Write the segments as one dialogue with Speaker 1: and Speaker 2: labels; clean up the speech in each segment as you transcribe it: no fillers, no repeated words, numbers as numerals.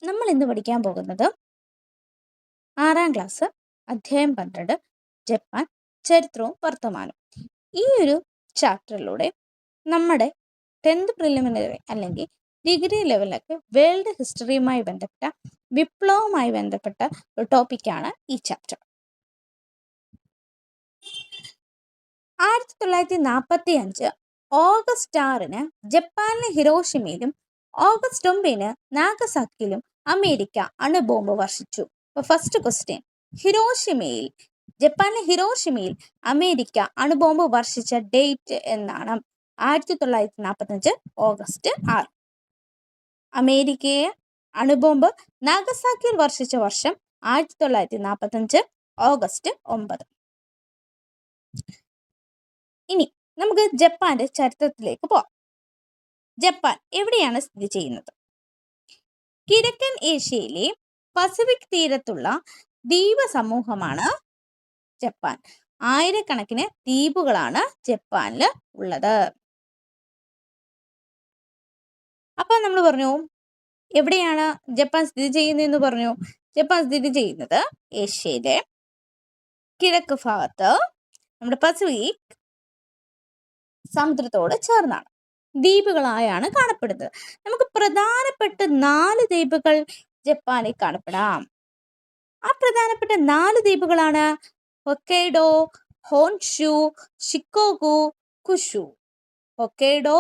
Speaker 1: നമ്മൾ ഇന്ന് പഠിക്കാൻ പോകുന്നത് 6ാം ക്ലാസ് അധ്യായം 12 ജപ്പാൻ ചരിത്രവും വർത്തമാനവും. ഈ ഒരു ചാപ്റ്ററിലൂടെ നമ്മുടെ 10th പ്രിലിമിനറി അല്ലെങ്കിൽ ഡിഗ്രി ലെവലൊക്കെ വേൾഡ് ഹിസ്റ്ററിയുമായി ബന്ധപ്പെട്ട വിപ്ലവവുമായി ബന്ധപ്പെട്ട ഒരു ടോപ്പിക്കാണ് ഈ ചാപ്റ്റർ. 1945 ഓഗസ്റ്റ് 6 ജപ്പാനിലെ ഹിരോഷിമയിലും ഓഗസ്റ്റ് 9 നാഗസാക്കിയിലും അമേരിക്ക അണുബോംബ് വർഷിച്ചു. ഫസ്റ്റ് ക്വസ്റ്റ്യൻ, ജപ്പാനിലെ ഹിരോഷിമയിൽ അമേരിക്ക അണുബോംബ് വർഷിച്ച ഡേറ്റ് എന്നാണ്? 1945 ഓഗസ്റ്റ് 6. അമേരിക്കയെ അണുബോംബ് നാഗസാക്കിയിൽ വർഷിച്ച വർഷം 1945 ഓഗസ്റ്റ് 9. ഇനി നമുക്ക് ജപ്പാന്റെ ചരിത്രത്തിലേക്ക് പോവാം. ജപ്പാൻ എവിടെയാണ് സ്ഥിതി ചെയ്യുന്നത്? കിഴക്കൻ ഏഷ്യയിലെ പസഫിക് തീരത്തുള്ള ദ്വീപ സമൂഹമാണ് ജപ്പാൻ. ആയിരക്കണക്കിന് ദ്വീപുകളാണ് ജപ്പാനിൽ ഉള്ളത്. അപ്പൊ നമ്മൾ പറഞ്ഞു എവിടെയാണ് ജപ്പാൻ സ്ഥിതി ചെയ്യുന്നതെന്ന് പറഞ്ഞു. ജപ്പാൻ സ്ഥിതി ചെയ്യുന്നത് ഏഷ്യയിലെ കിഴക്ക് ഭാഗത്ത് നമ്മുടെ പസഫിക് സമുദ്രത്തോട് ചേർന്നാണ്. ദ്വീപുകളായാണ് കാണപ്പെടുന്നത്. നമുക്ക് പ്രധാനപ്പെട്ട 4 ദ്വീപുകൾ ജപ്പാനിൽ കാണപ്പെടാം. ആ പ്രധാനപ്പെട്ട 4 ദ്വീപുകളാണ് ഹൊക്കൈഡോ, ഹോൻഷു, ഷിക്കോകു, കുഷു. ഹൊക്കൈഡോ,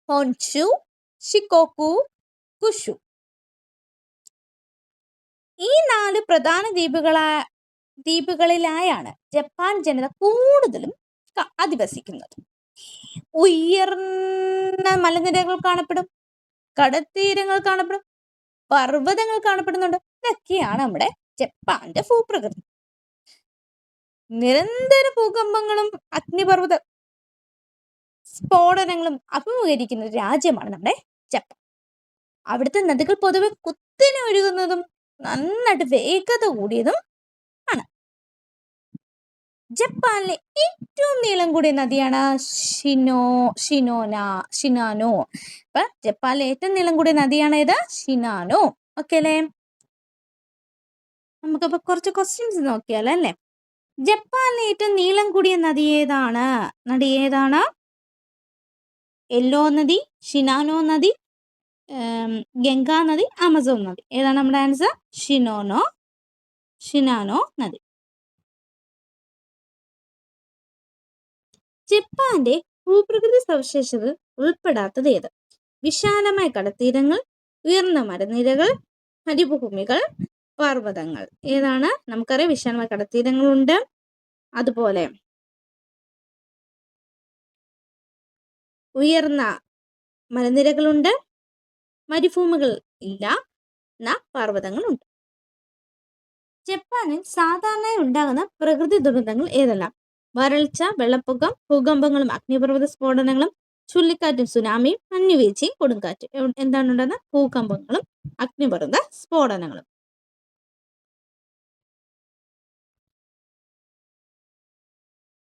Speaker 1: ഹോൻഷു, ഷിക്കോകു, കുഷു. ഈ 4 പ്രധാന ദ്വീപുകളിലായാണ് ജപ്പാൻ ജനത കൂടുതലും അധിവസിക്കുന്നത്. ഉയർന്ന മലനിരകൾ കാണപ്പെടും, കടൽത്തീരങ്ങൾ കാണപ്പെടും, പർവ്വതങ്ങൾ കാണപ്പെടുന്നുണ്ട്. ഇതൊക്കെയാണ് നമ്മുടെ ജപ്പാന്റെ ഭൂപ്രകൃതി. നിരന്തര ഭൂകമ്പങ്ങളും അഗ്നിപർവ്വത സ്ഫോടനങ്ങളും അഭിമുഖീകരിക്കുന്ന രാജ്യമാണ് നമ്മുടെ ജപ്പാൻ. അവിടുത്തെ നദികൾ പൊതുവെ കുത്തിനെ ഒഴുകുന്നതും നന്നായിട്ട് വേഗത കൂടിയതും ആണ്. ജപ്പാനിലെ ഏറ്റവും നീളം കൂടിയ നദിയാണ് ഷിനാനോ. അപ്പൊ ജപ്പാനിലെ ഏറ്റവും നീളം കൂടിയ നദിയാണ് ഏത്? ഷിനാനോ. ഓക്കെ അല്ലേ? നമുക്കപ്പോ കുറച്ച് ക്വസ്റ്റ്യൻസ് നോക്കിയാലല്ലേ. ജപ്പാനിലെ ഏറ്റവും നീളം കൂടിയ നദി ഏതാണ്? യെല്ലോ നദി, ഷിനാനോ നദി, ഗംഗാ നദി, ആമസോൺ നദി. ഏതാണ് നമ്മുടെ ആൻസർ? ഷിനാനോ നദി. ജപ്പാന്റെ ഭൂപ്രകൃതി സവിശേഷതകൾ ഉൾപ്പെടാത്തത് ഏത്? വിശാലമായ കടൽത്തീരങ്ങൾ, ഉയർന്ന മലനിരകൾ, മരുഭൂമികൾ, പർവ്വതങ്ങൾ. ഏതാണ്? നമുക്കറിയാം വിശാലമായ കടൽത്തീരങ്ങളുണ്ട്, അതുപോലെ ഉയർന്ന മലനിരകളുണ്ട്, മരുഭൂമികൾ ഇല്ല, പർവ്വതങ്ങളുണ്ട്. ജപ്പാനിൽ സാധാരണയായി ഉണ്ടാകുന്ന പ്രകൃതി ദുരന്തങ്ങൾ ഏതെല്ലാം? വരൾച്ച, വെള്ളപ്പൊക്കം, ഭൂകമ്പങ്ങളും അഗ്നിപർവ്വത സ്ഫോടനങ്ങളും, ചുഴലിക്കാറ്റും സുനാമിയും, മഞ്ഞുവീഴ്ചയും കൊടുങ്കാറ്റും. എന്താണ് ഉണ്ടാകുന്നത്? ഭൂകമ്പങ്ങളും അഗ്നിപർവ്വത സ്ഫോടനങ്ങളും.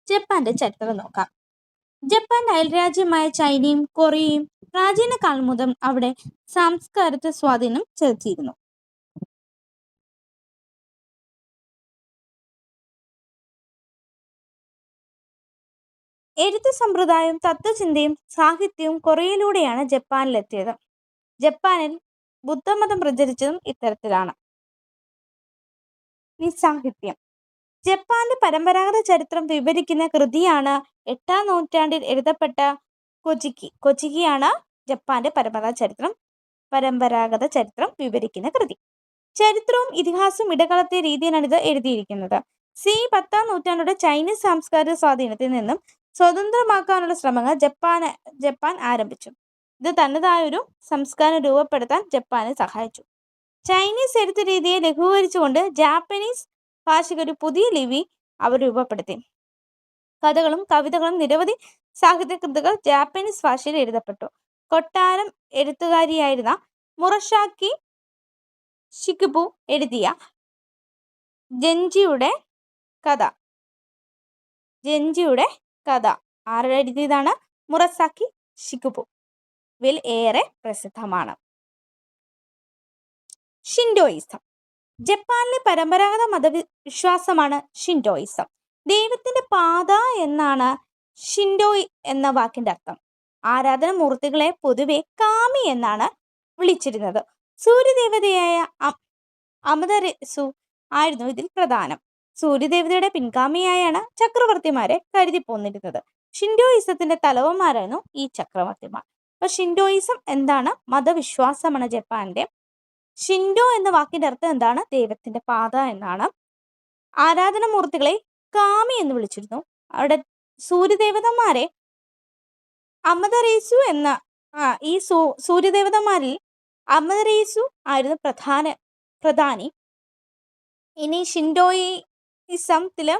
Speaker 1: ജപ്പാന്റെ ചരിത്രം നോക്കാം. ജപ്പാന്റെ അയൽരാജ്യമായ ചൈനയും കൊറിയയും പ്രാചീന കാലം മുതൽ അവിടെ സംസ്കാരത്തെ സ്വാധീനം ചെലുത്തിയിരുന്നു. എഴുത്ത് സമ്പ്രദായവും തത്വചിന്തയും സാഹിത്യവും കൊറിയയിലൂടെയാണ് ജപ്പാനിലെത്തിയത്. ജപ്പാനിൽ ബുദ്ധമതം പ്രചരിച്ചതും ഇത്തരത്തിലാണ്. ഈ സാഹിത്യം ജപ്പാന്റെ പരമ്പരാഗത ചരിത്രം വിവരിക്കുന്ന കൃതിയാണ് 8ാം നൂറ്റാണ്ടിൽ എഴുതപ്പെട്ട കൊച്ചിക്കിയാണ് ജപ്പാന്റെ പരമ്പരാഗത ചരിത്രം വിവരിക്കുന്ന കൃതി. ചരിത്രവും ഇതിഹാസവും ഇടകലർത്തിയ രീതിയിലാണ് ഇത് എഴുതിയിരിക്കുന്നത്. 10ാം നൂറ്റാണ്ടോടെ ചൈനീസ് സാംസ്കാരിക സ്വാധീനത്തിൽ നിന്നും സ്വതന്ത്രമാക്കാനുള്ള ശ്രമങ്ങൾ ജപ്പാൻ ആരംഭിച്ചു. ഇത് തനതായൊരു സംസ്കാരം രൂപപ്പെടുത്താൻ ജപ്പാനെ സഹായിച്ചു. ചൈനീസ് എഴുത്ത് രീതിയെ ലഘൂകരിച്ചുകൊണ്ട് ജാപ്പനീസ് ഭാഷയ്ക്ക് ഒരു പുതിയ ലിപി അവർ രൂപപ്പെടുത്തി. കഥകളും കവിതകളും നിരവധി സാഹിത്യകൃതികൾ ജാപ്പനീസ് ഭാഷയിൽ എഴുതപ്പെട്ടു. കൊട്ടാരം എഴുത്തുകാരിയായിരുന്ന മുറസാക്കി ഷിക്കിബു എഴുതിയ ജെൻജിയുടെ കഥ ആരുടെ എഴുതിയതാണ്? മുറസാക്കി ഷിക്കിബു ഏറെ പ്രസിദ്ധമാണ്. ഷിൻഡോയിസം. ജപ്പാനിലെ പരമ്പരാഗത മതവിശ്വാസമാണ് ഷിൻഡോയിസം. ദൈവത്തിന്റെ പാത എന്നാണ് ഷിൻഡോയ് എന്ന വാക്കിന്റെ അർത്ഥം. ആരാധനാമൂർത്തികളെ പൊതുവെ കാമി എന്നാണ് വിളിച്ചിരുന്നത്. സൂര്യദേവതയായ അമതരേസു ആയിരുന്നു ഇതിൽ പ്രധാനം. സൂര്യദേവതയുടെ പിൻഗാമിയായാണ് ചക്രവർത്തിമാരെ കരുതി പോന്നിരുന്നത്. ഷിൻഡോയിസത്തിന്റെ തലവന്മാരായിരുന്നു ഈ ചക്രവർത്തിമാർ. അപ്പൊ ഷിൻഡോയിസം എന്താണ്? മതവിശ്വാസമാണ് ജപ്പാന്റെ. ഷിൻഡോ എന്ന വാക്കിന്റെ അർത്ഥം എന്താണ്? ദൈവത്തിന്റെ പാത എന്നാണ്. ആരാധനാമൂർത്തികളെ കാമി എന്ന് വിളിച്ചിരുന്നു. അവിടെ സൂര്യദേവതന്മാരെ അമതരേസു എന്ന ഈ സൂര്യദേവതന്മാരിൽ അമതരേസു ആയിരുന്നു പ്രധാനി. ഇനി ഷിൻഡോയിസത്തില്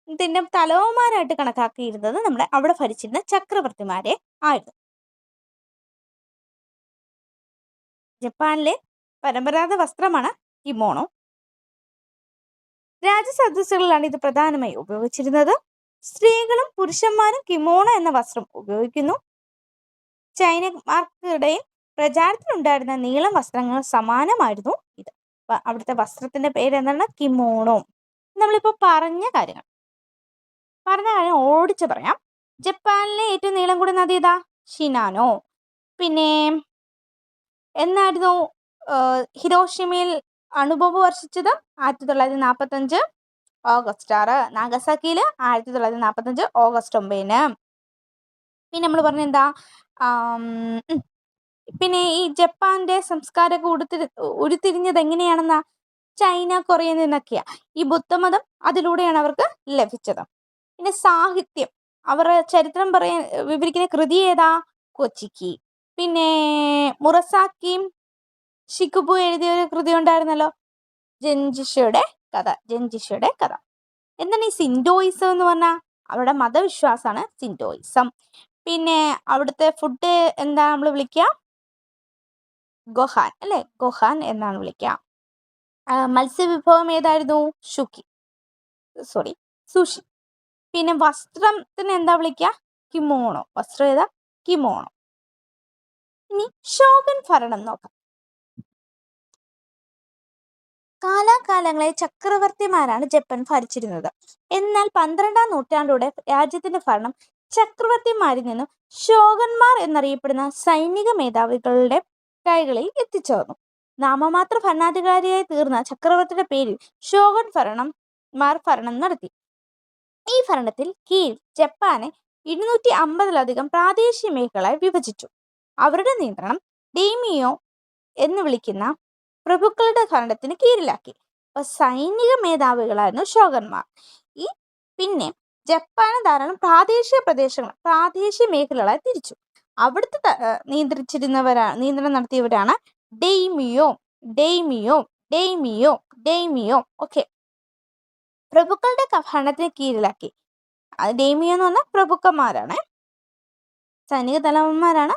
Speaker 1: ഇതിന്റെ തലവന്മാരായിട്ട് കണക്കാക്കിയിരുന്നത് നമ്മുടെ അവിടെ ഭരിച്ചിരുന്ന ചക്രവർത്തിമാരെ ആയിരുന്നു. ജപ്പാനിലെ പരമ്പരാഗത വസ്ത്രമാണ് കിമോണോ. രാജസദസ്സുകളിലാണ് ഇത് പ്രധാനമായി ഉപയോഗിച്ചിരുന്നത്. സ്ത്രീകളും പുരുഷന്മാരും കിമോണോ എന്ന വസ്ത്രം ഉപയോഗിക്കുന്നു. ചൈനക്കാർക്കിടയിൽ പ്രചാരത്തിലുണ്ടായിരുന്ന നീളം വസ്ത്രങ്ങൾ സമാനമായിരുന്നു ഇത്. അവിടുത്തെ വസ്ത്രത്തിന്റെ പേര് എന്താണ്? കിമോണോ. നമ്മളിപ്പോ പറഞ്ഞ കാര്യം ഓടിച്ചു പറയാം. ജപ്പാനിലെ ഏറ്റവും നീളം കൂടിയ നദി ഏതാ? ഷിനാനോ. പിന്നെ എന്നായിരുന്നു ഹിരോഷിമയിൽ അണുബോംബ് വർഷിച്ചത്? 1945 ഓഗസ്റ്റ് 6. നാഗസാക്കിയിൽ 1945 ഓഗസ്റ്റ് 9. പിന്നെ നമ്മൾ പറഞ്ഞ എന്താ? പിന്നെ ഈ ജപ്പാന്റെ സംസ്കാരമൊക്കെ ഉരുത്തിരിഞ്ഞത് എങ്ങനെയാണെന്നാ? ചൈന, കൊറിയയിൽ നിന്നൊക്കെയാ. ഈ ബുദ്ധമതം അതിലൂടെയാണ് അവർക്ക് ലഭിച്ചത്. പിന്നെ സാഹിത്യം, അവരുടെ ചരിത്രം വിവരിക്കുന്ന കൃതി ഏതാ? കൊച്ചിക്കി. പിന്നെ മുറസാക്കിയും ഷിക്കുബു എഴുതിയ ഒരു കൃതി ഉണ്ടായിരുന്നല്ലോ, ജെൻജിഷയുടെ കഥ. എന്താണ് ഈ സിൻഡോയിസം എന്ന് പറഞ്ഞാൽ? അവരുടെ മതവിശ്വാസമാണ് സിൻഡോയിസം. പിന്നെ അവിടുത്തെ ഫുഡ് എന്താ നമ്മൾ വിളിക്കുക? ഗൊഹാൻ അല്ലെ, ഗൊഹാൻ എന്നാണ് വിളിക്കുക. മത്സ്യവിഭവം ഏതായിരുന്നു? സുഷി. പിന്നെ വസ്ത്രത്തിന് എന്താ വിളിക്കുക? കിമോണോ. വസ്ത്രം ഏതാ? കിമോണോ. ഇനി ഷോഗൻ ഭരണം നോക്കാം. കാലാകാലങ്ങളെ ചക്രവർത്തിമാരാണ് ജപ്പാൻ ഭരിച്ചിരുന്നത്. എന്നാൽ 12ാം നൂറ്റാണ്ടോടെ രാജ്യത്തിന്റെ ഭരണം ചക്രവർത്തിമാരിൽ നിന്നും ഷോഗന്മാർ എന്നറിയപ്പെടുന്ന സൈനിക മേധാവികളുടെ കൈകളിൽ എത്തിച്ചേർന്നു. നാമമാത്ര ഭരണാധികാരിയായി തീർന്ന ചക്രവർത്തിയുടെ പേരിൽ ഷോഗൻ ഭരണം നടത്തി. ഈ ഭരണത്തിൽ കീഴിൽ ജപ്പാനെ 250-ലധികം പ്രാദേശിക മേഖലകളായി വിഭജിച്ചു. അവരുടെ നിയന്ത്രണം ഡെയ്മിയോ എന്ന് വിളിക്കുന്ന പ്രഭുക്കളുടെ ഭരണത്തിന് കീഴിലാക്കി. അപ്പൊ സൈനിക മേധാവികളായിരുന്നു ഷോഗന്മാർ. പിന്നെ ജപ്പാന് ധാരാളം പ്രാദേശിക മേഖലകളായി തിരിച്ചു. അവിടുത്തെ നിയന്ത്രണം നടത്തിയവരാണ് ഡെയ്മിയോ. ഓക്കെ, പ്രഭുക്കളുടെ ഭരണത്തിന് കീഴിലാക്കി. ഡെയ്മിയോ എന്ന് പറഞ്ഞാൽ പ്രഭുക്കന്മാരാണ്. സൈനിക തലവന്മാരാണ്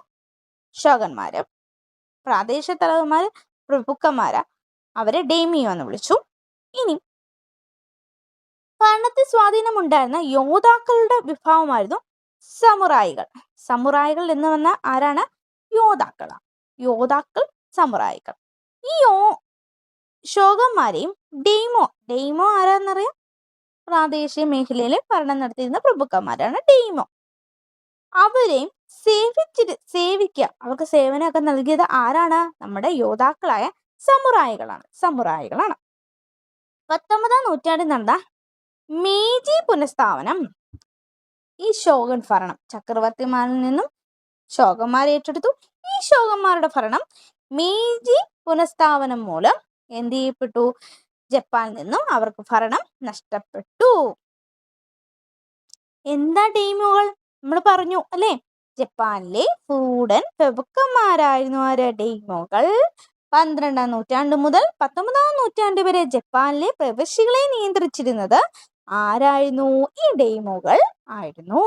Speaker 1: ഷോഗന്മാര്. പ്രാദേശിക തലവന്മാര് പ്രഭുക്കന്മാരാ. അവരെ ഡെയ്മിയോ എന്ന് വിളിച്ചു. ഇനി ഭരണത്തിൽ സ്വാധീനമുണ്ടായിരുന്ന യോദ്ധാക്കളുടെ വിഭാഗമായിരുന്നു സമുറായികൾ എന്ന് പറഞ്ഞാൽ ആരാണ്? യോദ്ധാക്കൾ സമുറായികൾ. ഈ ഷോഗന്മാരെയും ഡെയ്മോ ആരാന്നറിയാം? പ്രാദേശിക മേഖലയിൽ ഭരണം നടത്തിയിരുന്ന പ്രഭുക്കന്മാരാണ് ഡെയ്മോ. അവരെയും സേവിക്കുക, അവർക്ക് സേവനമൊക്കെ നൽകിയത് ആരാണ്? നമ്മുടെ യോദ്ധാക്കളായ സമുറായികളാണ്. 19ാം നൂറ്റാണ്ടിൽ നടന്ന മേജി പുനഃസ്ഥാപനം ഈ ഷോഗൻ ഭരണം ചക്രവർത്തിമാരിൽ നിന്നും ഷോഗന്മാരെ ഏറ്റെടുത്തു. ഈ ഷോഗന്മാരുടെ ഭരണം മേജി പുനഃസ്ഥാപനം മൂലം എന്ത് ചെയ്യപ്പെട്ടു? ജപ്പാനിൽ നിന്നും അവർക്ക് ഭരണം നഷ്ടപ്പെട്ടു. എന്താ ഡെയ്മോകൾ? നമ്മൾ പറഞ്ഞു അല്ലെ, ജപ്പാനിലെ ഫൂഡൻ പ്രഭുക്കന്മാരായിരുന്നു ആര്? ഡെയ്മോകൾ. 12ാം നൂറ്റാണ്ട് മുതൽ 19ാം നൂറ്റാണ്ട് വരെ ജപ്പാനിലെ പ്രവിശ്യകളെ നിയന്ത്രിച്ചിരുന്നത് ആരായിരുന്നു? ഈ ഡെയ്മോകൾ ആയിരുന്നു.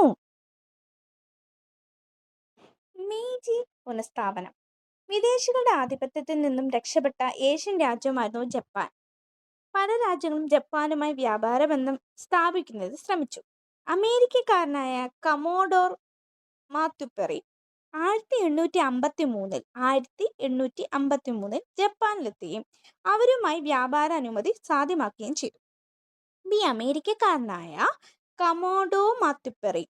Speaker 1: മേജി പുനഃസ്ഥാപനം. വിദേശികളുടെ ആധിപത്യത്തിൽ നിന്നും രക്ഷപ്പെട്ട ഏഷ്യൻ രാജ്യമായിരുന്നു ജപ്പാൻ. പല രാജ്യങ്ങളും ജപ്പാനുമായി വ്യാപാര ബന്ധം സ്ഥാപിക്കുന്നത് ശ്രമിച്ചു. അമേരിക്കക്കാരനായ കമോഡോർ മാത്തുപ്പെറി 1853 ജപ്പാനിലെത്തുകയും അവരുമായി വ്യാപാര അനുമതി സാധ്യമാക്കുകയും ചെയ്തു. ഈ അമേരിക്കക്കാരനായ കമോഡോ മാത്തുപ്പെറി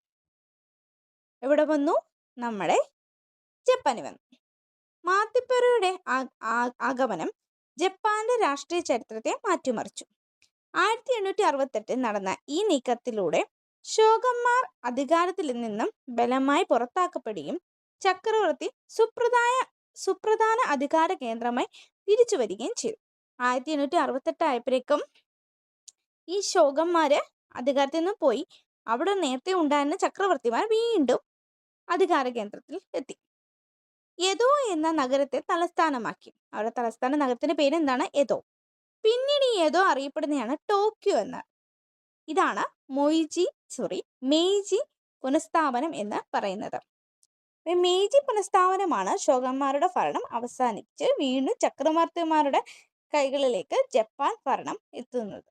Speaker 1: എവിടെ വന്നു? നമ്മുടെ ജപ്പാനിൽ വന്നു. മാത്തുപ്പെറിയുടെ ആഗമനം ജപ്പാന്റെ രാഷ്ട്രീയ ചരിത്രത്തെ മാറ്റിമറിച്ചു. 1868 നടന്ന ഈ നീക്കത്തിലൂടെ ഷോഗന്മാർ അധികാരത്തിൽ നിന്നും ബലമായി പുറത്താക്കപ്പെടുകയും ചക്രവർത്തി സുപ്രധാന അധികാര കേന്ദ്രമായി തിരിച്ചു വരികയും ചെയ്തു. 1868 ആയപ്പോഴേക്കും ഈ ഷോഗന്മാര് അധികാരത്തിൽ നിന്ന് പോയി. അവിടെ നേരത്തെ ഉണ്ടായിരുന്ന ചക്രവർത്തിമാർ വീണ്ടും അധികാര കേന്ദ്രത്തിൽ എത്തി. എദോ എന്ന നഗരത്തെ തലസ്ഥാനമാക്കി. അവരുടെ തലസ്ഥാന നഗരത്തിന്റെ പേര് എന്താണ്? എദോ. പിന്നീട് ഈ എദോ അറിയപ്പെടുന്നതാണ് ടോക്കിയോ എന്ന്. ഇതാണ് മെയ്ജി പുനഃസ്ഥാപനം എന്ന് പറയുന്നത്. മെയ്ജി പുനഃസ്ഥാപനമാണ് ഷോഗന്മാരുടെ ഭരണം അവസാനിച്ച് വീണ്ടും ചക്രവർത്തിമാരുടെ കൈകളിലേക്ക് ജപ്പാൻ ഭരണം എത്തുന്നത്.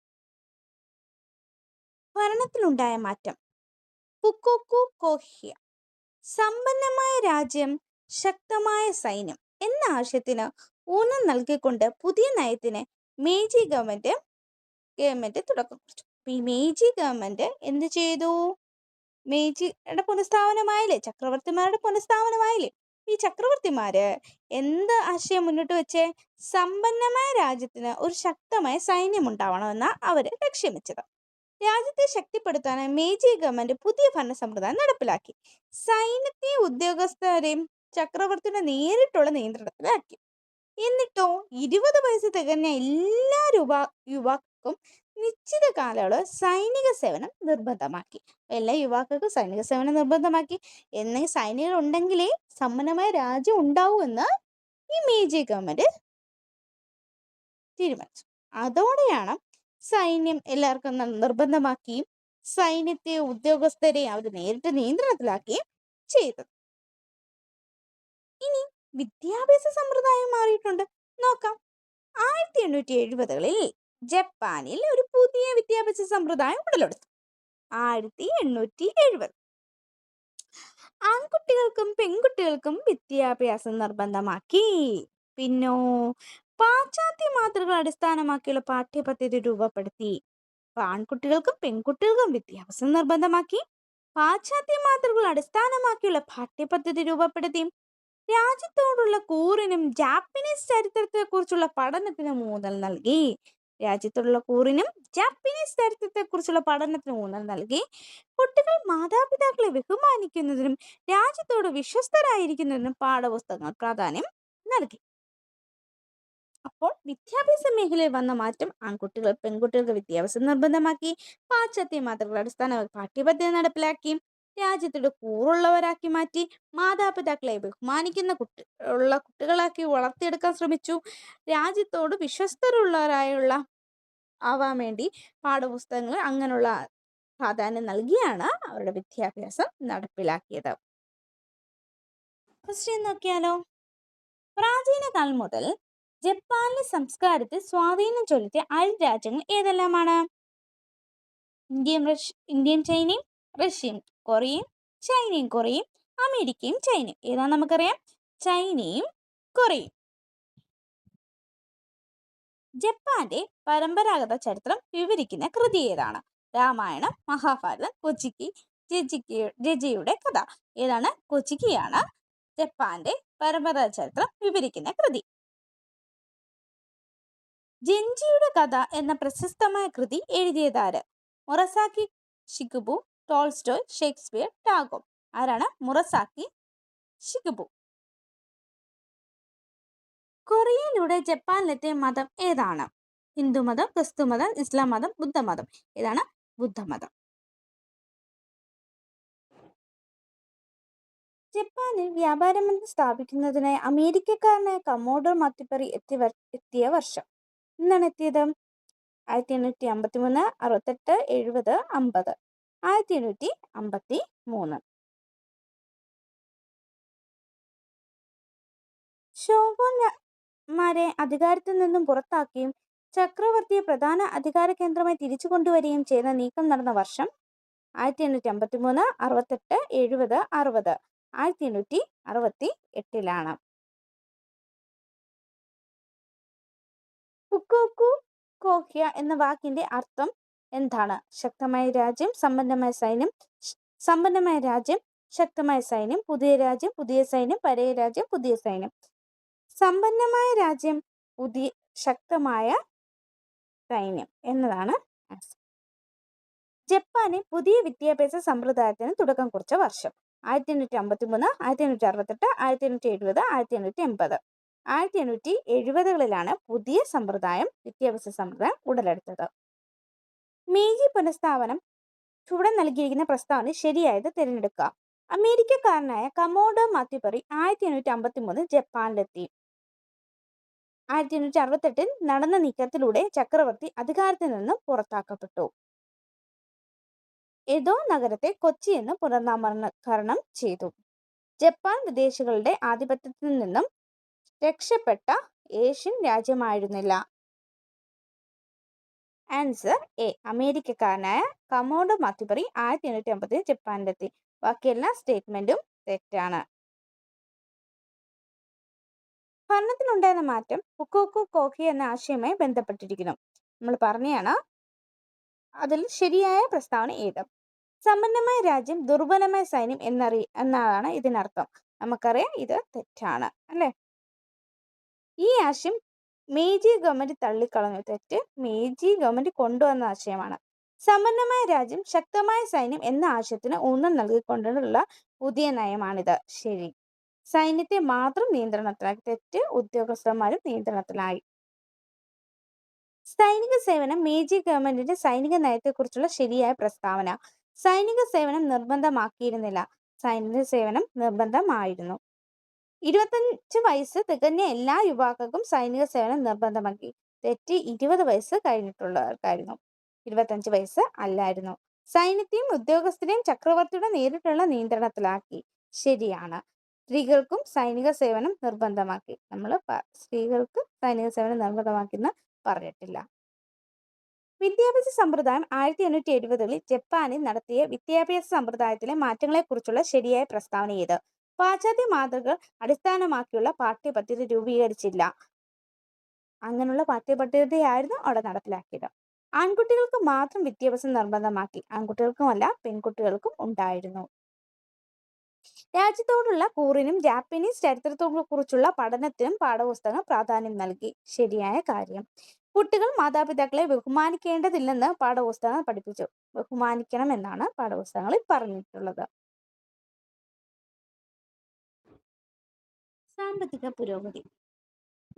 Speaker 1: ഭരണത്തിലുണ്ടായ മാറ്റം. ഫുക്കോക്കു കോഹ്യ സമ്പന്നമായ രാജ്യം, ശക്തമായ സൈന്യം എന്ന ആശയത്തിന് ഊന്നൽ നൽകിക്കൊണ്ട് പുതിയ നയത്തിന് മെയ്ജി ഗവൺമെന്റ് തുടക്കം കുറിച്ചു. ഈ മെയ്ജി ഗവൺമെന്റ് എന്ത് ചെയ്തു? മെയ്ജിയുടെ പുനഃസ്ഥാപനമായില്ലേ, ചക്രവർത്തിമാരുടെ പുനഃസ്ഥാപനമായില്ലേ. ഈ ചക്രവർത്തിമാര് എന്ത് ആശയം മുന്നോട്ട് വെച്ചേ? സമ്പന്നമായ രാജ്യത്തിന് ഒരു ശക്തമായ സൈന്യം ഉണ്ടാവണമെന്ന അവര് ലക്ഷ്യം വെച്ചത്. രാജ്യത്തെ ശക്തിപ്പെടുത്താനായി മെയ്ജി ഗവൺമെന്റ് പുതിയ ഭരണ സമ്പ്രദായം നടപ്പിലാക്കി. സൈന്യത്തെയും ഉദ്യോഗസ്ഥരെയും ചക്രവർത്തിയുടെ നേരിട്ടുള്ള നിയന്ത്രണത്തിലാക്കി. എന്നിട്ടോ 20 വയസ്സ് തികഞ്ഞ എല്ലാ യുവാക്കൾക്കും നിശ്ചിത കാലയളവ് സൈനിക സേവനം നിർബന്ധമാക്കി. എല്ലാ യുവാക്കൾക്കും സൈനിക സേവനം നിർബന്ധമാക്കി. എന്നെങ്കിൽ സൈനികർ ഉണ്ടെങ്കിലേ സമ്പന്നമായ രാജ്യം ഉണ്ടാവൂ എന്ന് ഈ മെയ്ജി ഗവൺമെന്റ് തീരുമാനിച്ചു. അതോടെയാണ് സൈന്യം എല്ലാവർക്കും നിർബന്ധമാക്കിയും സൈന്യത്തെ ഉദ്യോഗസ്ഥരെ അവർ നേരിട്ട് നിയന്ത്രണത്തിലാക്കുകയും ചെയ്തത്. ഇനി വിദ്യാഭ്യാസ സമ്പ്രദായം മാറിയിട്ടുണ്ട്, നോക്കാം. 1870-കളിൽ ജപ്പാനിൽ ഒരു പുതിയ വിദ്യാഭ്യാസ സമ്പ്രദായം ഉടലെടുത്തു. 1870 ആൺകുട്ടികൾക്കും പെൺകുട്ടികൾക്കും വിദ്യാഭ്യാസം നിർബന്ധമാക്കി. പിന്നോ പാശ്ചാത്യ മാതൃകൾ അടിസ്ഥാനമാക്കിയുള്ള പാഠ്യപദ്ധതി രൂപപ്പെടുത്തി. ആൺകുട്ടികൾക്കും പെൺകുട്ടികൾക്കും വിദ്യാഭ്യാസം നിർബന്ധമാക്കി. പാശ്ചാത്യ മാതൃകൾ അടിസ്ഥാനമാക്കിയുള്ള പാഠ്യപദ്ധതി രൂപപ്പെടുത്തി. രാജ്യത്തോടുള്ള കൂറിനും ജാപ്പനീസ് ചരിത്രത്തെക്കുറിച്ചുള്ള പഠനത്തിനും ഊന്നൽ നൽകി. കുട്ടികൾ മാതാപിതാക്കളെ ബഹുമാനിക്കുന്നതിനും രാജ്യത്തോട് വിശ്വസ്തരായിരിക്കുന്നതിനും പാഠപുസ്തകങ്ങൾ പ്രാധാന്യം നൽകി. അപ്പോൾ വിദ്യാഭ്യാസ മേഖലയിൽ വന്ന മാറ്റം: ആൺകുട്ടികൾ പെൺകുട്ടികൾക്ക് വിദ്യാഭ്യാസം നിർബന്ധമാക്കി. പാശ്ചാത്യ മാതൃകൾ അടിസ്ഥാന പാഠ്യപദ്ധതി നടപ്പിലാക്കി. രാജ്യത്തോട് കൂറുള്ളവരാക്കി മാറ്റി. മാതാപിതാക്കളെ ബഹുമാനിക്കുന്ന കുട്ടികളാക്കി വളർത്തിയെടുക്കാൻ ശ്രമിച്ചു. രാജ്യത്തോട് ആവാൻ വേണ്ടി പാഠപുസ്തകങ്ങൾ അങ്ങനെയുള്ള പ്രാധാന്യം നൽകിയാണ് അവരുടെ വിദ്യാഭ്യാസം നടപ്പിലാക്കിയത്. ക്വസ്റ്റ്യൻ നോക്കിയാലോ. പ്രാചീന കാലം മുതൽ ജപ്പാനിലെ സംസ്കാരത്തിൽ സ്വാധീനം ചെലുത്തിയ അയൽ രാജ്യങ്ങൾ ഏതെല്ലാമാണ്? ഇന്ത്യയും ചൈനയും, റഷ്യയും കൊറിയയും, ചൈനയും കൊറിയയും, അമേരിക്കയും ചൈനയും. ഏതാ നമുക്കറിയാം? ചൈനയും കൊറിയയും. ജപ്പാന്റെ പരമ്പരാഗത ചരിത്രം വിവരിക്കുന്ന കൃതി ഏതാണ്? രാമായണം, മഹാഭാരതം, ജെജിയുടെ കഥ. ഏതാണ്? കൊച്ചിക്കിയാണ് ജപ്പാന്റെ പരമ്പരാഗത ചരിത്രം വിവരിക്കുന്ന കൃതി. ജെൻജിയുടെ കഥ എന്ന പ്രശസ്തമായ കൃതി എഴുതിയതാര്? മുറസാക്കി ഷിക്കിബു, ടോൾസ്റ്റോയ്, ഷേക്സ്പിയർ, ടാഗോർ. ആരാണ്? മുറസാക്കി ഷിക്കിബു. കൊറിയയിലൂടെ ജപ്പാനിലെത്തിയ മതം ഏതാണ്? ഹിന്ദുമതം, ക്രിസ്തുമതം, ഇസ്ലാം മതം, ബുദ്ധമതം. ഏതാണ്? ബുദ്ധമതം. ജപ്പാനിൽ വ്യാപാരബന്ധം സ്ഥാപിക്കുന്നതിനായി അമേരിക്കക്കാരനായ കമോഡോ മാത്തുപ്പെറി എത്തിയ വർഷം എന്നാണ് എത്തിയത്? 1853, 68, 70, 50. 1853. ഷോഗുൻമാരെ അധികാരത്തിൽ നിന്നും പുറത്താക്കുകയും ചക്രവർത്തിയെ പ്രധാന അധികാര കേന്ദ്രമായി തിരിച്ചു കൊണ്ടുവരികയും ചെയ്ത നീക്കം നടന്ന വർഷം 1853, 68, 70, 60. 1868 ഫുക്കോക്കു കോക്യ എന്ന വാക്കിന്റെ അർത്ഥം എന്താണ്? ശക്തമായ രാജ്യം, സമ്പന്നമായ സൈന്യം, സമ്പന്നമായ രാജ്യം, ശക്തമായ സൈന്യം, പുതിയ രാജ്യം, പുതിയ സൈന്യം, പഴയ രാജ്യം, പുതിയ സൈന്യം. സമ്പന്നമായ രാജ്യം, പുതിയ ശക്തമായ സൈന്യം എന്നതാണ് ആൻസർ. ജപ്പാനിൽ പുതിയ വിദ്യാഭ്യാസ സമ്പ്രദായത്തിന് തുടക്കം കുറിച്ച വർഷം 1853, 1868, 1870, 1880. 1870കളിലാണ് പുതിയ വിദ്യാഭ്യാസ സമ്പ്രദായം ഉടലെടുത്തത്. മേജി പുനഃസ്ഥാപനം ചുവടെ നൽകിയിരിക്കുന്ന പ്രസ്താവന ശരിയായത് തിരഞ്ഞെടുക്കുക. അമേരിക്കക്കാരനായ കമോഡോ മാത്യുപെറി 1853 ജപ്പാനിലെത്തി. 1868 നടന്ന നീക്കത്തിലൂടെ ചക്രവർത്തി അധികാരത്തിൽ നിന്നും പുറത്താക്കപ്പെട്ടു. എദോ നഗരത്തെ കൊച്ചി എന്ന് പുനർനാമകരണം ചെയ്തു. ജപ്പാൻ വിദേശികളുടെ ആധിപത്യത്തിൽ നിന്നും രക്ഷപ്പെട്ട ഏഷ്യൻ രാജ്യമായിരുന്നില്ല. Answer A. അമേരിക്കക്കാരനായ കമോഡോ മാത്യുപെറി 1850 ജപ്പാനിലെത്തി. ബാക്കിയെല്ലാ സ്റ്റേറ്റ്മെന്റും തെറ്റാണ്. ഭരണത്തിലുണ്ടായിരുന്ന മാറ്റം ഫുക്കോക്കു കോക്യ എന്ന ആശയവുമായി ബന്ധപ്പെട്ടിരിക്കുന്നു. നമ്മൾ പറഞ്ഞാണ്. അതിൽ ശരിയായ പ്രസ്താവന ഏത്? സമ്പന്നമായ രാജ്യം, ദുർബലമായ സൈന്യം എന്നാണ് ഇതിനർത്ഥം. നമുക്കറിയാം ഇത് തെറ്റാണ് അല്ലെ. ഈ ആശയം മേജി ഗവൺമെന്റ് തള്ളിക്കളഞ്ഞു. തെറ്റ്. മേജി ഗവൺമെന്റ് കൊണ്ടുവന്ന ആശയമാണ്. സമ്പന്നമായ രാജ്യം, ശക്തമായ സൈന്യം എന്ന ആശയത്തിന് ഊന്നൽ നൽകിക്കൊണ്ടുള്ള പുതിയ നയമാണിത്. ശരി. സൈന്യത്തെ മാത്രം നിയന്ത്രണത്തിലാക്കി. തെറ്റ്. ഉദ്യോഗസ്ഥന്മാരും നിയന്ത്രണത്തിലായി. സൈനിക സേവനം മേജി ഗവൺമെന്റിന്റെ സൈനിക നയത്തെക്കുറിച്ചുള്ള ശരിയായ പ്രസ്താവന. സൈനിക സേവനം നിർബന്ധമാക്കിയിരുന്നില്ല. സൈനിക സേവനം നിർബന്ധമായിരുന്നു. 25 വയസ്സ് തികഞ്ഞ എല്ലാ യുവാക്കൾക്കും സൈനിക സേവനം നിർബന്ധമാക്കി. തെറ്റ്. 20 വയസ്സ് കഴിഞ്ഞിട്ടുള്ളവർക്കായിരുന്നു. 25 വയസ്സ് അല്ലായിരുന്നു. സൈന്യത്തെയും ഉദ്യോഗസ്ഥരെയും ചക്രവർത്തിയുടെ നേരിട്ടുള്ള നിയന്ത്രണത്തിലാക്കി. ശരിയാണ്. സ്ത്രീകൾക്കും സൈനിക സേവനം നിർബന്ധമാക്കി. നമ്മൾ സ്ത്രീകൾക്ക് സൈനിക സേവനം നിർബന്ധമാക്കിയെന്ന് പറഞ്ഞിട്ടില്ല. വിദ്യാഭ്യാസ സമ്പ്രദായം 1870കളിൽ ജപ്പാനിൽ നടത്തിയ വിദ്യാഭ്യാസ സമ്പ്രദായത്തിലെ മാറ്റങ്ങളെക്കുറിച്ചുള്ള ശരിയായ പ്രസ്താവന ഏത്? പാശ്ചാത്യ മാതൃകകൾ അടിസ്ഥാനമാക്കിയുള്ള പാഠ്യപദ്ധതി രൂപീകരിച്ചില്ല. അങ്ങനെയുള്ള പാഠ്യപദ്ധതിയായിരുന്നു അവിടെ നടപ്പിലാക്കിയത്. ആൺകുട്ടികൾക്ക് മാത്രം വിദ്യാഭ്യാസം നിർബന്ധമാക്കി. ആൺകുട്ടികൾക്കുമല്ല, പെൺകുട്ടികൾക്കും ഉണ്ടായിരുന്നു. രാജ്യത്തോടുള്ള കൂറിനും ജാപ്പനീസ് ചരിത്രത്തെക്കുറിച്ചുള്ള പഠനത്തിനും പാഠപുസ്തകം പ്രാധാന്യം നൽകി. ശരിയായ കാര്യം. കുട്ടികൾ മാതാപിതാക്കളെ ബഹുമാനിക്കേണ്ടതില്ലെന്ന് പാഠപുസ്തകം പഠിപ്പിച്ചു. ബഹുമാനിക്കണം എന്നാണ് പാഠപുസ്തകങ്ങളിൽ പറഞ്ഞിട്ടുള്ളത്. സാമ്പത്തിക പുരോഗതി.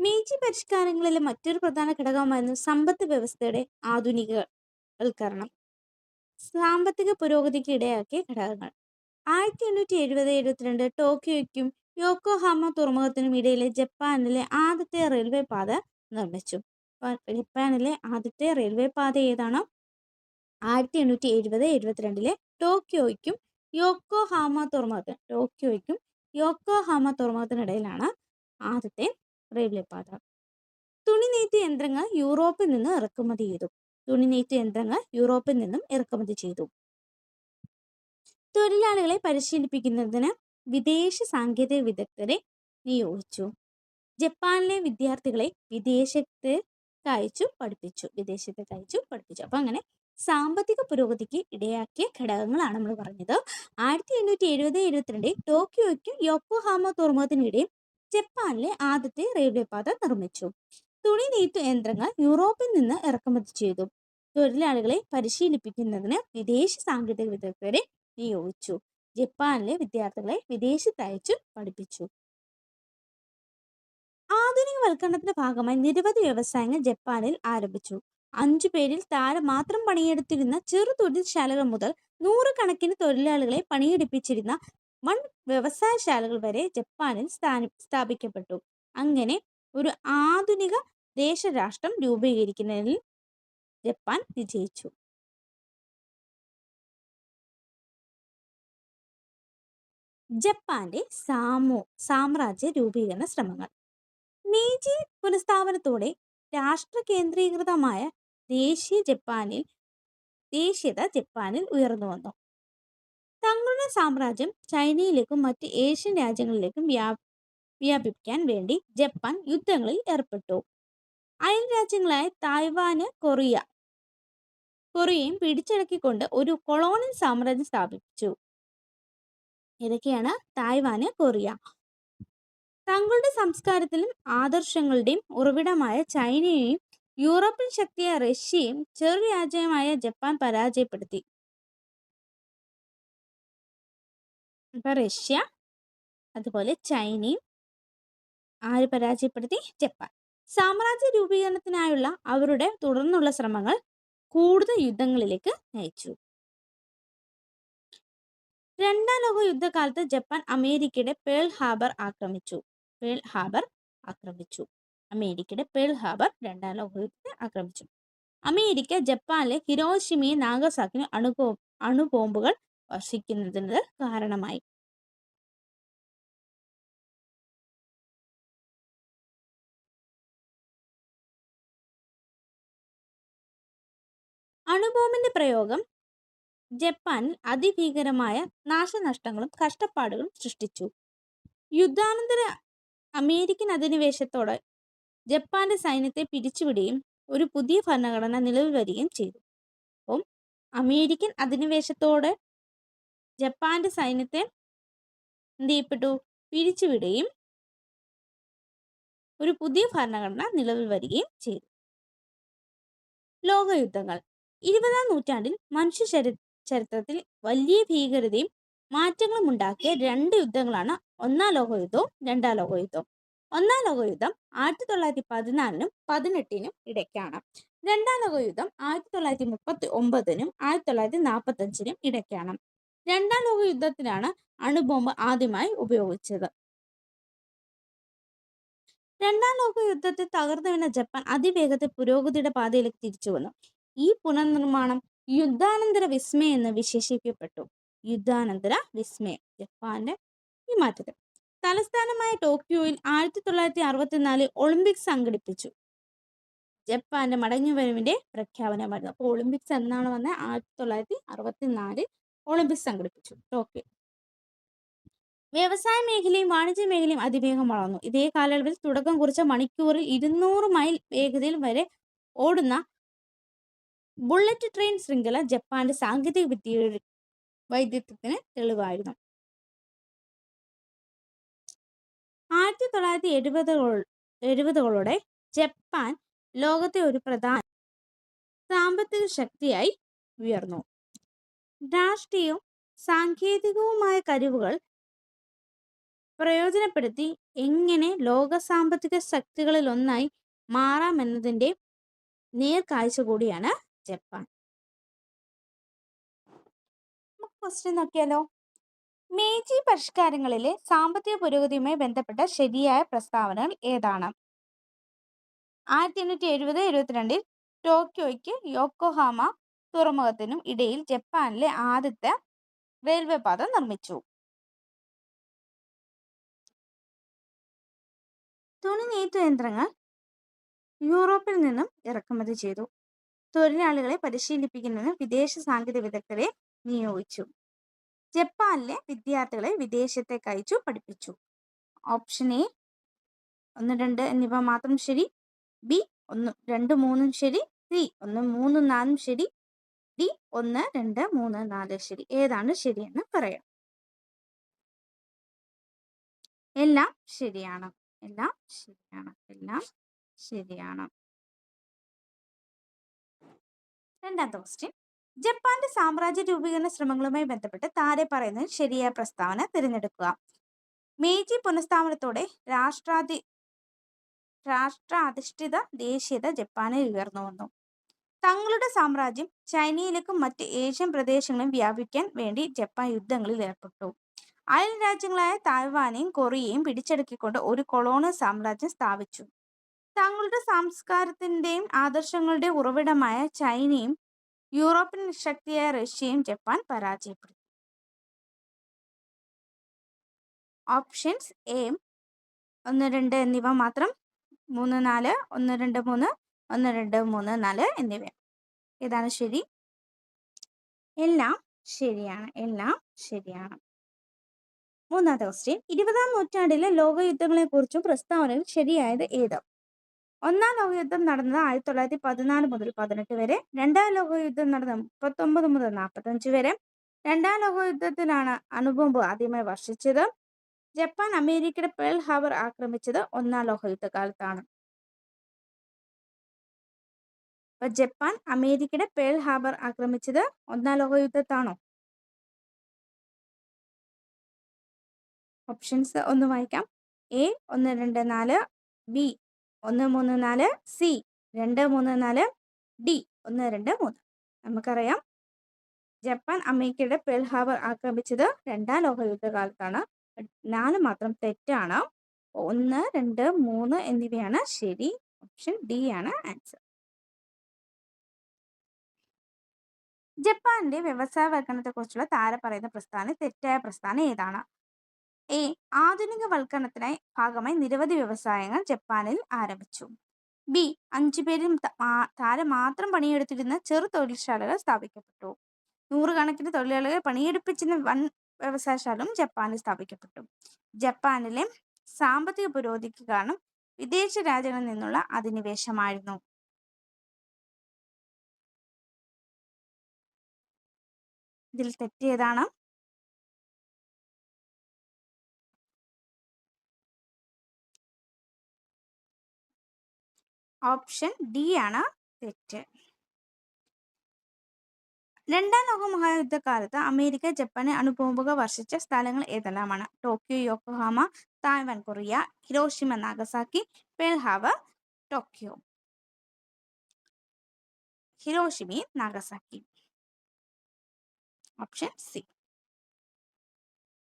Speaker 1: മേജി പരിഷ്കാരങ്ങളിലെ മറ്റൊരു പ്രധാന ഘടകമായിരുന്നു സമ്പദ് വ്യവസ്ഥയുടെ ആധുനികവൽക്കരണം. സാമ്പത്തിക പുരോഗതിക്ക് ഇടയാക്കിയ ഘടകങ്ങൾ. 1870-72 ടോക്കിയോയ്ക്കും യോക്കോഹാമ തുറമുഖത്തിനും ഇടയിലെ ജപ്പാനിലെ ആദ്യത്തെ റെയിൽവേ പാത നിർമ്മിച്ചു. ജപ്പാനിലെ ആദ്യത്തെ റെയിൽവേ പാത ഏതാണ്? 1870-72 ടോക്കിയോയ്ക്കും യോക്കോഹാമ തുറമുഖത്തിനിടയിലാണ് ആദ്യത്തെ റെയിൽവേ പാത. തുണിനെയ്ത്ത് യന്ത്രങ്ങൾ യൂറോപ്പിൽ നിന്ന് ഇറക്കുമതി ചെയ്തു. തൊഴിലാളികളെ പരിശീലിപ്പിക്കുന്നതിന് വിദേശ സാങ്കേതിക വിദഗ്ധരെ നിയോഗിച്ചു. ജപ്പാനിലെ വിദ്യാർത്ഥികളെ വിദേശത്തേക്ക് അയച്ചു പഠിപ്പിച്ചു. അപ്പൊ അങ്ങനെ സാമ്പത്തിക പുരോഗതിക്ക് ഇടയാക്കിയ ഘടകങ്ങളാണ് നമ്മൾ പറഞ്ഞത്. 1870-72 ടോക്കിയോയ്ക്കും യോക്കോഹാമ തുറമുഖത്തിനിടയിൽ ജപ്പാനിലെ ആദ്യത്തെ റെയിൽവേ പാത നിർമ്മിച്ചു. തുണി നെയ്ത്തു യന്ത്രങ്ങൾ യൂറോപ്പിൽ നിന്ന് ഇറക്കുമതി ചെയ്തു. തൊഴിലാളികളെ പരിശീലിപ്പിക്കുന്നതിന് വിദേശ സാങ്കേതിക വിദഗ്ധരെ നിയോഗിച്ചു. ജപ്പാനിലെ വിദ്യാർത്ഥികളെ വിദേശത്ത് അയച്ചു പഠിപ്പിച്ചു. ആധുനികവൽക്കരണത്തിന്റെ ഭാഗമായി നിരവധി വ്യവസായങ്ങൾ ജപ്പാനിൽ ആരംഭിച്ചു. 5 പേരിൽ താഴെ മാത്രം പണിയെടുത്തിരുന്ന ചെറു തൊഴിൽശാലകൾ മുതൽ നൂറുകണക്കിന് തൊഴിലാളികളെ പണിയെടുപ്പിച്ചിരുന്ന വൻ വ്യവസായശാലകൾ വരെ ജപ്പാനിൽ സ്ഥാപിക്കപ്പെട്ടു. അങ്ങനെ ഒരു ആധുനിക ദേശരാഷ്ട്രം രൂപീകരിക്കുന്നതിൽ ജപ്പാൻ വിജയിച്ചു. ജപ്പാന്റെ സാമ്രാജ്യ രൂപീകരണ ശ്രമങ്ങൾ. മേജി പുനഃസ്ഥാപനത്തോടെ രാഷ്ട്ര കേന്ദ്രീകൃതമായ ദേശീയത ജപ്പാനിൽ ഉയർന്നു വന്നു. തങ്ങളുടെ സാമ്രാജ്യം ചൈനയിലേക്കും മറ്റ് ഏഷ്യൻ രാജ്യങ്ങളിലേക്കും വ്യാപിപ്പിക്കാൻ വേണ്ടി ജപ്പാൻ യുദ്ധങ്ങളിൽ ഏർപ്പെട്ടു. അയൽ രാജ്യങ്ങളായ തായ്വാന്, കൊറിയയും പിടിച്ചടക്കിക്കൊണ്ട് ഒരു കൊളോണിയൽ സാമ്രാജ്യം സ്ഥാപിച്ചു. ഏതൊക്കെയാണ്? Taiwan, Korea. തങ്ങളുടെ സംസ്കാരത്തിലും ആദർശങ്ങളുടെയും ഉറവിടമായ ചൈനയെയും യൂറോപ്യൻ ശക്തിയായ റഷ്യയും ചെറു രാജ്യമായ ജപ്പാൻ പരാജയപ്പെടുത്തി. ഇപ്പൊ റഷ്യ അതുപോലെ ചൈനയും ആര് പരാജയപ്പെടുത്തി? ജപ്പാൻ. സാമ്രാജ്യ രൂപീകരണത്തിനായുള്ള അവരുടെ തുടർന്നുള്ള ശ്രമങ്ങൾ കൂടുതൽ യുദ്ധങ്ങളിലേക്ക് നയിച്ചു. രണ്ടാം ലോക യുദ്ധകാലത്ത് ജപ്പാൻ അമേരിക്കയുടെ പേൾ ഹാർബർ ആക്രമിച്ചു. അമേരിക്കയുടെ പേൾ ഹാർബർ രണ്ടാം ലോക യുദ്ധത്തെ ആക്രമിച്ചു. അമേരിക്ക ജപ്പാനിലെ ഹിരോഷിമയും നാഗസാക്കിയും അണുബോംബുകൾ വർഷിക്കുന്നതിന് കാരണമായി. അണുബോംബിന്റെ പ്രയോഗം ജപ്പാനിൽ അതിഭീകരമായ നാശനഷ്ടങ്ങളും കഷ്ടപ്പാടുകളും സൃഷ്ടിച്ചു. യുദ്ധാനന്തര അമേരിക്കൻ അധിനിവേശത്തോടെ ജപ്പാന്റെ സൈന്യത്തെ പിരിച്ചുവിടുകയും ഒരു പുതിയ ഭരണഘടന നിലവിൽ വരികയും ചെയ്തു. അപ്പം അമേരിക്കൻ അധിനിവേശത്തോടെ ജപ്പാന്റെ സൈന്യത്തെ എന്ത് ചെയ്യപ്പെട്ടു? പിരിച്ചുവിടുകയും ഒരു പുതിയ ഭരണഘടന നിലവിൽ വരികയും ചെയ്തു. ലോകയുദ്ധങ്ങൾ 20-ാം നൂറ്റാണ്ടിൽ മനുഷ്യ ചരിത്രത്തിൽ വലിയ ഭീകരതയും മാറ്റങ്ങളും ഉണ്ടാക്കിയ രണ്ട് യുദ്ധങ്ങളാണ് ഒന്നാം ലോകയുദ്ധവും രണ്ടാം ലോകയുദ്ധവും. ഒന്നാം ലോകയുദ്ധം 1914-നും 18-നും ഇടയ്ക്കാണ്. രണ്ടാം ലോകയുദ്ധം 1939-നും 1945-നും ഇടയ്ക്കാണ്. രണ്ടാം ലോകയുദ്ധത്തിലാണ് അണുബോംബ് ആദ്യമായി ഉപയോഗിച്ചത്. രണ്ടാം ലോകയുദ്ധത്തിൽ തകർന്നു വീണ ജപ്പാൻ അതിവേഗത്തിൽ പുരോഗതിയുടെ പാതയിലേക്ക് തിരിച്ചു വന്നു. ഈ പുനർനിർമ്മാണം യുദ്ധാനന്തര വിസ്മയം എന്ന് വിശേഷിപ്പിക്കപ്പെട്ടു. യുദ്ധാനന്തര വിസ്മയം ജപ്പാന്റെ ഈ മാറ്റത്തിൽ. തലസ്ഥാനമായ ടോക്കിയോയിൽ 1964 ഒളിമ്പിക്സ് സംഘടിപ്പിച്ചു. ജപ്പാന്റെ മടങ്ങിവരവിന്റെ പ്രഖ്യാപനമായിരുന്നു. അപ്പോൾ ഒളിമ്പിക്സ് എന്നാണ് വന്നത്? 1964 ഒളിമ്പിക്സ് സംഘടിപ്പിച്ചു ടോക്കിയോ. വ്യവസായ മേഖലയും വാണിജ്യ മേഖലയും അതിവേഗം വളർന്നു. ഇതേ കാലയളവിൽ തുടക്കം കുറിച്ച മണിക്കൂറിൽ 200 മൈൽ വേഗതയിൽ വരെ ഓടുന്ന ബുള്ളറ്റ് ട്രെയിൻ ശൃംഖല ജപ്പാന്റെ സാങ്കേതിക വിദ്യയുടെ വൈദഗ്ധ്യത്തിന് തെളിവായിരുന്നു. 1970-കളോടെ ജപ്പാൻ ലോകത്തെ ഒരു പ്രധാന സാമ്പത്തിക ശക്തിയായി ഉയർന്നു. രാഷ്ട്രീയവും സാങ്കേതികവുമായ കഴിവുകൾ പ്രയോജനപ്പെടുത്തി എങ്ങനെ ലോക സാമ്പത്തിക ശക്തികളിൽ ഒന്നായി മാറാമെന്നതിന്റെ നേർക്കാഴ്ച കൂടിയാണ് ജപ്പാൻ. ക്വസ്റ്റ്യൻ നോക്കിയാലോ. മേജി പരിഷ്കാരങ്ങളിലെ സാമ്പത്തിക പുരോഗതിയുമായി ബന്ധപ്പെട്ട ശരിയായ പ്രസ്താവനകൾ ഏതാണ്? 1870-72 ടോക്കിയോയ്ക്ക് യോക്കോഹാമ തുറമുഖത്തിനും ഇടയിൽ ജപ്പാനിലെ ആദ്യത്തെ റെയിൽവേ പാത നിർമ്മിച്ചു. തുണി നെയ്ത്ത് യന്ത്രങ്ങൾ യൂറോപ്പിൽ നിന്നും ഇറക്കുമതി ചെയ്തു. തൊഴിലാളികളെ പരിശീലിപ്പിക്കുന്നതിന് വിദേശ സാങ്കേതിക വിദഗ്ധരെ നിയോഗിച്ചു. ജപ്പാനിലെ വിദ്യാർത്ഥികളെ വിദേശത്തേക്ക് അയച്ചു പഠിപ്പിച്ചു. ഓപ്ഷൻ എ 1, 2 എന്നിവ മാത്രം ശരി. ബി 1, 2, 3 ശരി. സി 1, 3, 4 ശരി. ഡി 1, 2, 3, 4 ശരി. ഏതാണ് ശരിയെന്ന് പറയാം. എല്ലാം ശരിയാണ്. എല്ലാം ശരിയാണ്. എല്ലാം ശരിയാണ്. രണ്ടാമത്തെ ക്വസ്റ്റ്യൻ. ജപ്പാന്റെ സാമ്രാജ്യ രൂപീകരണ ശ്രമങ്ങളുമായി ബന്ധപ്പെട്ട് താഴെ പറയുന്നതിൽ ശരിയായ പ്രസ്താവന തിരഞ്ഞെടുക്കുക. മേജി പുനഃസ്ഥാപനത്തോടെ രാഷ്ട്രാധിഷ്ഠിത ദേശീയത ജപ്പാനിൽ ഉയർന്നു വന്നു. തങ്ങളുടെ സാമ്രാജ്യം ചൈനയിലേക്കും മറ്റ് ഏഷ്യൻ പ്രദേശങ്ങളിലും വ്യാപിക്കാൻ വേണ്ടി ജപ്പാൻ യുദ്ധങ്ങളിൽ ഏർപ്പെട്ടു. അയൽ രാജ്യങ്ങളായ തായ്വാനെയും കൊറിയയും പിടിച്ചടക്കിക്കൊണ്ട് ഒരു കൊളോണിയൽ സാമ്രാജ്യം സ്ഥാപിച്ചു. തങ്ങളുടെ സംസ്കാരത്തിന്റെയും ആദർശങ്ങളുടെയും ഉറവിടമായ ചൈനയും യൂറോപ്യൻ ശക്തിയായ റഷ്യയും ജപ്പാൻ പരാജയപ്പെടുത്തി. ഓപ്ഷൻസ് എ 1, 2 എന്നിവ മാത്രം. 3, 4, 1, 2, 3, 1, 2, 3, 4 എന്നിവ. ഏതാണ് ശരി? എല്ലാം ശരിയാണ്. എല്ലാം ശരിയാണ്. മൂന്നാമത്തെ ക്വസ്റ്റ്യൻ. 20-ാം നൂറ്റാണ്ടിലെ ലോകയുദ്ധങ്ങളെക്കുറിച്ചും പ്രസ്താവനയിൽ ശരിയായത് ഏത്? ഒന്നാം ലോകയുദ്ധം നടന്നത് 1914 മുതൽ 18 വരെ. രണ്ടാം ലോകയുദ്ധം നടന്നത് 39 മുതൽ 45 വരെ. രണ്ടാം ലോകയുദ്ധത്തിലാണ് അണുബോംബ് ആദ്യമായി വർഷിച്ചത്. ജപ്പാൻ അമേരിക്കയുടെ പേൾ ഹാർബർ ആക്രമിച്ചത് ഒന്നാം ലോകയുദ്ധകാലത്താണ്. ജപ്പാൻ അമേരിക്കയുടെ പേൾ ഹാർബർ ആക്രമിച്ചത് ഒന്നാം ലോകയുദ്ധത്താണോ? ഓപ്ഷൻസ് ഒന്ന് വായിക്കാം. A 1, 2, 4, B 1, 3, 4, C 2, 3, 4, D 1, 2, 3. നമുക്കറിയാം ജപ്പാൻ അമേരിക്കയുടെ പേൾ ഹാർബർ ആക്രമിച്ചത് രണ്ടാം ലോകയുദ്ധകാലത്താണ്. 4 മാത്രം തെറ്റാണ്. 1, 2, 3 എന്നിവയാണ് ശരി. ഓപ്ഷൻ ഡി ആണ് ആൻസർ. ജപ്പാന്റെ വ്യവസായവൽക്കരണത്തെക്കുറിച്ചുള്ള താഴെ പറയുന്ന പ്രസ്താവന തെറ്റായ പ്രസ്താവന ഏതാണ്? എ ആധുനികവൽക്കരണത്തിനായി ഭാഗമായി നിരവധി വ്യവസായങ്ങൾ ജപ്പാനിൽ ആരംഭിച്ചു. ബി 5 പേരും താഴെ മാത്രം പണിയെടുത്തിരുന്ന ചെറു തൊഴിൽശാലകൾ സ്ഥാപിക്കപ്പെട്ടു. നൂറുകണക്കിന് തൊഴിലാളികളെ പണിയെടുപ്പിച്ചിരുന്ന വൻ വ്യവസായശാലയും ജപ്പാനിൽ സ്ഥാപിക്കപ്പെട്ടു. ജപ്പാനിലെ സാമ്പത്തിക പുരോഗതിക്ക് കാരണം വിദേശ രാജ്യങ്ങളിൽ നിന്നുള്ള അധിനിവേശമായിരുന്നു. ഇതിൽ തെറ്റിയതാണ്. ഓപ്ഷൻ ഡി ആണ് തെറ്റ്. രണ്ടാം ലോക മഹായുദ്ധകാലത്ത് അമേരിക്ക ജപ്പാനെ അണുബോംബുകൾ വർഷിച്ച സ്ഥലങ്ങൾ ഏതെല്ലാമാണ്? Tokyo, Yokohama, Taiwan, Korea, Hiroshima, Nagasaki, Pearl Harbor, Tokyo. ഹിരോഷിമയും നാഗസാക്കി. Option C.